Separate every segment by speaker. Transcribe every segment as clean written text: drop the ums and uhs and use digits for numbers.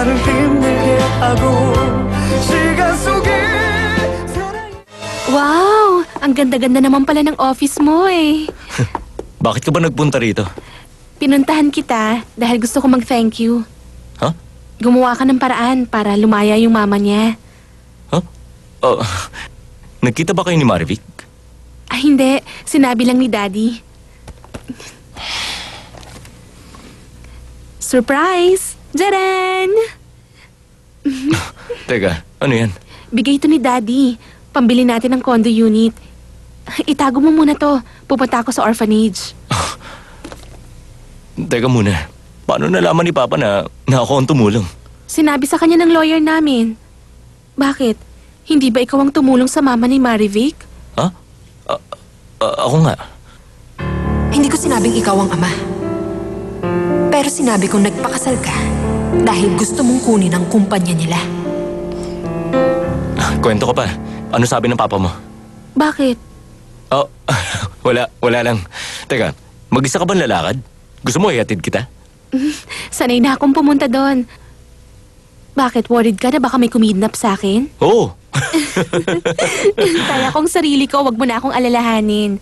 Speaker 1: 나를 힘들게 하고 시간 속에
Speaker 2: Wow! Ang ganda-ganda naman pala ng office mo eh.
Speaker 3: Bakit ka ba nagpunta rito?
Speaker 2: Pinuntahan kita dahil gusto ko mag-thank you.
Speaker 3: Ha?
Speaker 2: Gumawa ka ng paraan para lumaya yung mama niya.
Speaker 3: Huh? Oh, nagkita ba kayo ni Marivic?
Speaker 2: Ah, hindi. Sinabi lang ni Daddy. Surprise! Jaran!
Speaker 3: Teka, ano yan?
Speaker 2: Bigay ito ni Daddy. Pambili natin ng condo unit. Itago mo muna to. Pupunta ako sa orphanage.
Speaker 3: Teka muna, paano nalaman ni Papa na ako ang tumulong?
Speaker 2: Sinabi sa kanya ng lawyer namin. Bakit? Hindi ba ikaw ang tumulong sa mama ni Marivic?
Speaker 3: Ha? Ako nga.
Speaker 4: Hindi ko sinabing ikaw ang ama. Pero sinabi kong nagpakasal ka dahil gusto mong kunin ang kumpanya nila.
Speaker 3: Kwento ko pa. Ano sabi ng Papa mo?
Speaker 2: Bakit?
Speaker 3: Oh, wala lang. Teka, mag-isa ka ba lalakad? Gusto mo ihatid kita?
Speaker 2: Sanay na akong pumunta doon. Bakit? Worried ka na baka may kumidnap sa akin?
Speaker 3: Oo.
Speaker 2: Kaya kong sarili ko, wag mo na akong alalahanin.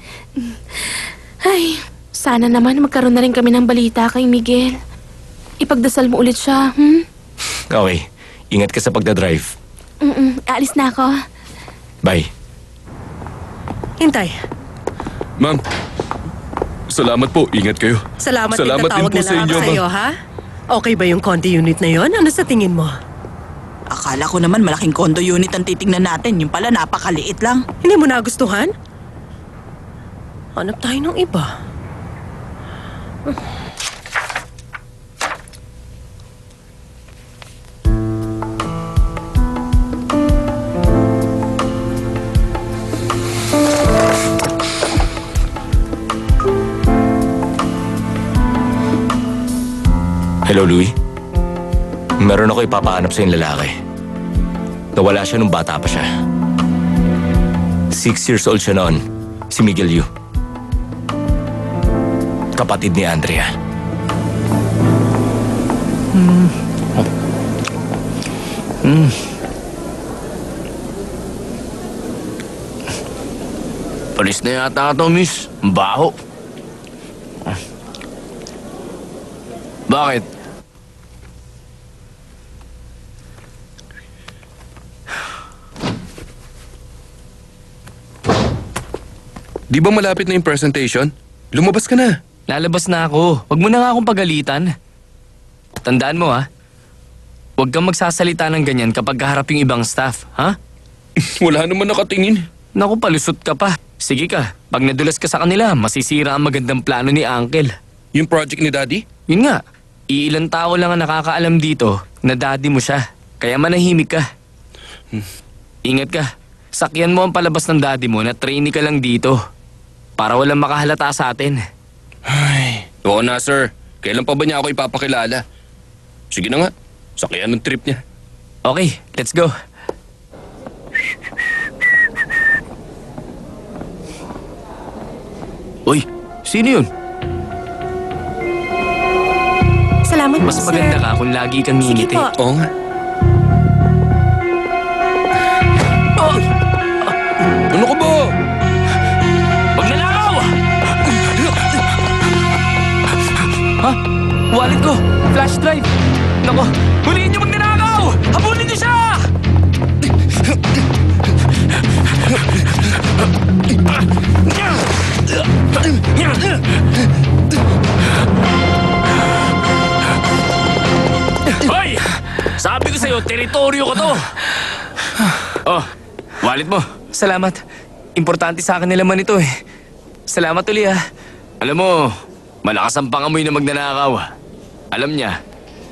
Speaker 2: Ay, sana naman magkaroon na rin kami ng balita kay Miguel. Ipagdasal mo ulit siya,
Speaker 3: Okay, ingat ka sa pagdadrive.
Speaker 2: Aalis na ako.
Speaker 3: Bye.
Speaker 5: Hintay.
Speaker 6: Ma'am, salamat po. Ingat kayo.
Speaker 5: Salamat din
Speaker 6: din
Speaker 5: tatawag
Speaker 6: po
Speaker 5: na
Speaker 6: sa
Speaker 5: lang
Speaker 6: inyo,
Speaker 5: ako sa'yo,
Speaker 6: ma'am.
Speaker 5: ha? Okay ba yung condo unit na yon? Ano sa tingin mo?
Speaker 7: Akala ko naman malaking condo unit ang titingnan natin. Yung pala napakaliit lang.
Speaker 5: Hindi mo nagustuhan? Hanap tayo ng iba.
Speaker 3: Hello, Louie. Meron ako ipapahanap sa yung lalaki. Nawala siya nung bata pa siya. 6 years old siya noon. Si Miguel Yu. Kapatid ni Andrea.
Speaker 8: Palis na yata ito, miss. Ang baho. Bakit?
Speaker 6: Di ba malapit na yung presentation? Lumabas ka na.
Speaker 8: Lalabas na ako. Huwag mo na nga akong pagalitan. Tandaan mo, ha? Huwag kang magsasalita ng ganyan kapag kaharap yung ibang staff, ha?
Speaker 6: Wala naman nakatingin.
Speaker 8: Naku, palusot ka pa. Sige ka, pag nadulas ka sa kanila, masisira ang magandang plano ni Uncle.
Speaker 6: Yung project ni Daddy?
Speaker 8: Yun nga, iilang tao lang ang nakakaalam dito na daddy mo siya. Kaya manahimik ka. Ingat ka. Sakyan mo ang palabas ng daddy mo na trainee ka lang dito. Para walang makahalata sa atin.
Speaker 6: Ay, oo na sir. Kailan pa ba niya ako ipapakilala? Sige na nga, sakyan ng trip niya.
Speaker 8: Okay, let's go. Uy, sino yun?
Speaker 5: Salamat po,
Speaker 8: Mas
Speaker 5: sir.
Speaker 8: maganda ka kung lagi kang
Speaker 5: Sige
Speaker 8: ngingiti.
Speaker 5: po.
Speaker 6: Oo nga. Ano ka ba?
Speaker 8: Huwag nanakaw! Ha? Wallet ko! Flash drive! Nako, huliin niyo magnanakaw! Habulin niyo siya! Hoy! Sabi ko sa'yo, teritoryo ko to! Oh, wallet mo. Salamat. Importante sa akin na laman ito eh. Salamat uli ha. Alam mo, malakas ang pangamoy na magnanakaw. Alam niya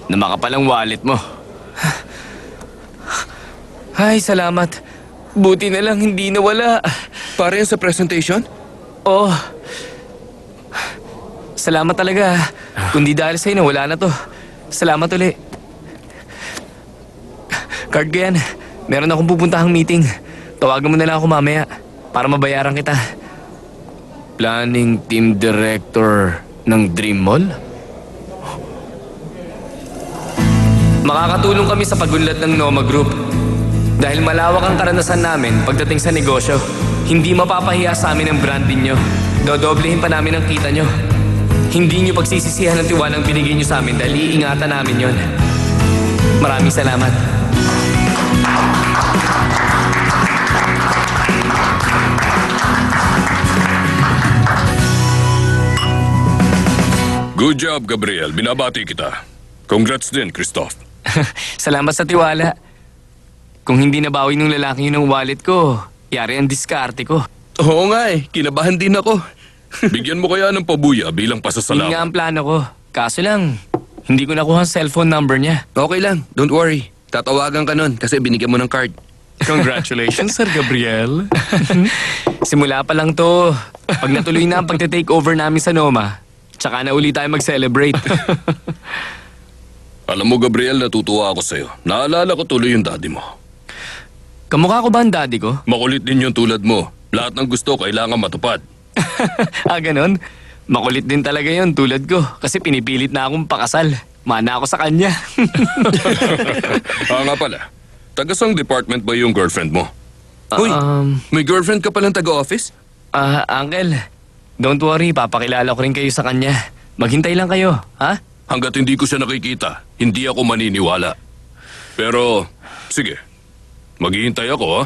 Speaker 8: na makapal ang wallet mo. Ay, salamat. Buti na lang hindi nawala.
Speaker 6: Para yan sa presentation?
Speaker 8: Oh. Salamat talaga. Kung di dahil sa'yo, wala na to. Salamat uli. Card ko yan. Meron akong pupuntahang meeting. Tawagan mo na lang ako mamaya para mabayaran kita. Planning Team Director ng Dream Mall? Makakatulong kami sa pagunlad ng Noma Group. Dahil malawak ang karanasan namin pagdating sa negosyo, hindi mapapahiya sa amin ang branding nyo. Dodoblehin pa namin ang kita nyo. Hindi nyo pagsisisihan ang tiwalang binigay nyo sa amin dahil iingatan namin yon. Maraming salamat.
Speaker 6: Good job, Gabriel. Binabati kita. Congrats din, Christoph.
Speaker 8: Salamat sa tiwala. Kung hindi nabawi nung lalaki yun ng wallet ko, yari ang diskarte ko.
Speaker 6: Oo nga eh. Kinabahan din ako. Bigyan mo kaya ng pabuya bilang
Speaker 8: Yun nga
Speaker 6: pasasalamat.
Speaker 8: ang plano ko. Kaso lang, hindi ko nakuha ang cellphone number niya.
Speaker 6: Okay lang. Don't worry. Tatawagan ka nun kasi binigyan mo ng card.
Speaker 8: Congratulations, Sir Gabriel. Simula pa lang to. Pag natuloy na ang pagte-take over namin sa Noma, tsaka na uli tayo mag-celebrate.
Speaker 6: Alam mo, Gabriel, natutuwa ako sa'yo. Naalala ko tuloy yung daddy mo.
Speaker 8: Kamukha ko ba ang daddy ko?
Speaker 6: Makulit din yung tulad mo. Lahat ng gusto kailangan matupad.
Speaker 8: Ganon? Makulit din talaga yon tulad ko. Kasi pinipilit na akong pakasal. Mana ako sa kanya.
Speaker 6: Nga pala. Tagasang department ba yung girlfriend mo? Uy,
Speaker 8: Um,
Speaker 6: may girlfriend ka palang taga-office?
Speaker 8: Uncle, don't worry, papakilala ko rin kayo sa kanya. Maghintay lang kayo, ha?
Speaker 6: Hanggat hindi ko siya nakikita, hindi ako maniniwala. Pero, sige. Maghihintay ako, ha?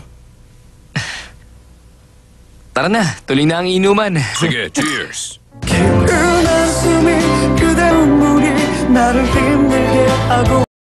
Speaker 8: Tara na, tuloy na ang inuman.
Speaker 6: Sige, cheers!
Speaker 1: 기울은 한숨이 그대 눈물이 나를 힘들게 하고